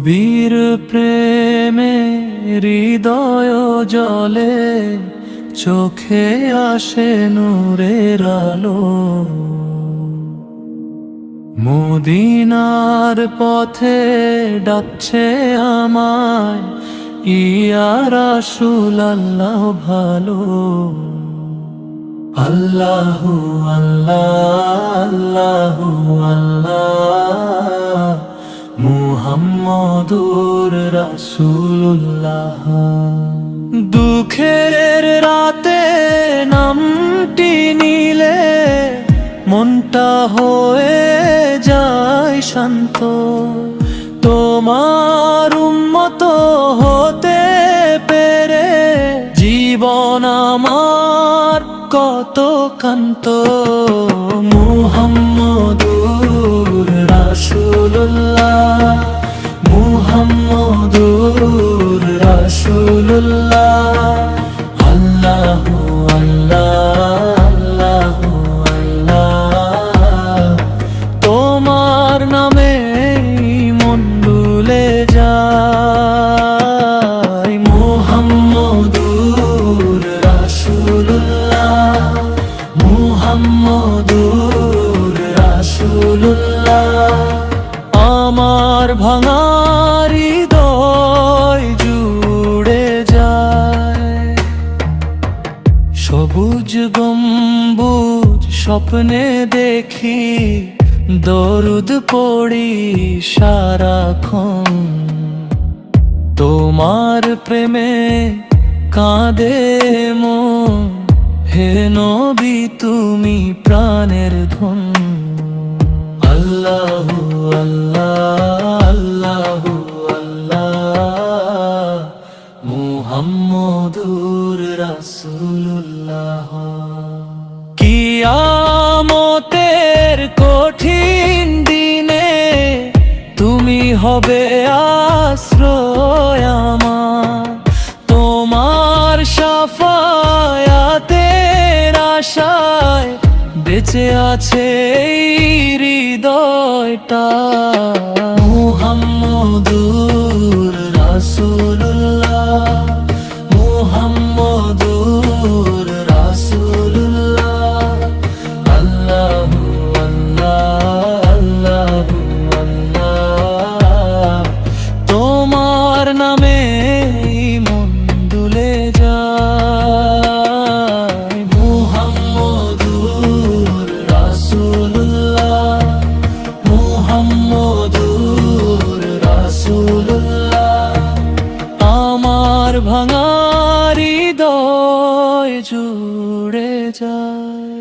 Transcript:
নবীর প্রেমে হৃদয় জলে, চোখে আসে নূরের আলো। মদিনার পথে ডাকছে আমায়, ইয়া রাসূল আল্লাহ ভালো। আল্লাহু আল্লাহ আল্লাহু আল্লাহ, মুহাম্মদুর রাসূলুল্লাহ। দুঃখের রাতে নামটি নিলে মনটা হয়ে যায় শান্ত। তোমার উম্মত হতে পেরে জীবন আমার কত কান্ত। মুহাম্মদুর রাসূলুল্লাহ, মুহাম্মদুর রাসূলুল্লাহ। আল্লাহু আল্লাহ আল্লাহু আল্লাহ, তোমার নামে মন দুলে যায়। মুহাম্মদুর রাসূলুল্লাহ, মুহাম্মদুর রাসূলুল্লাহ। আমার ভাঙা হৃদয় জুড়ে যায়। সবুজ গম্বুজ স্বপ্নে দেখি, দরুদ পড়ি সারাক্ষণ। তোমার প্রেমে কাঁদে মন, হে নবী তুমি প্রাণের ধন। আল্লাহু আল্লাহ আল্লাহু আল্লাহ, মুহাম্মদুর রাসূলুল্লাহ। কিয়ামতের কঠিন দিনে তুমি হবে আশ্রয় আমার। তোমার শাফায়াতের আশায় বেঁচে আছে এই হৃদয়টা। মুহাম্মদুর রাসূলুল্লাহ, মুহাম্মদুর রাসূলুল্লাহ। আল্লাহু আল্লাহ আল্লাহু আল্লাহ, তোমার নামে মন দুলে যায়। মুহাম্মদুর রাসূলুল্লাহ, মুহাম্মদুর রাসূলুল্লাহ। আমার ভাঙা হৃদয় জুড়ে যায়।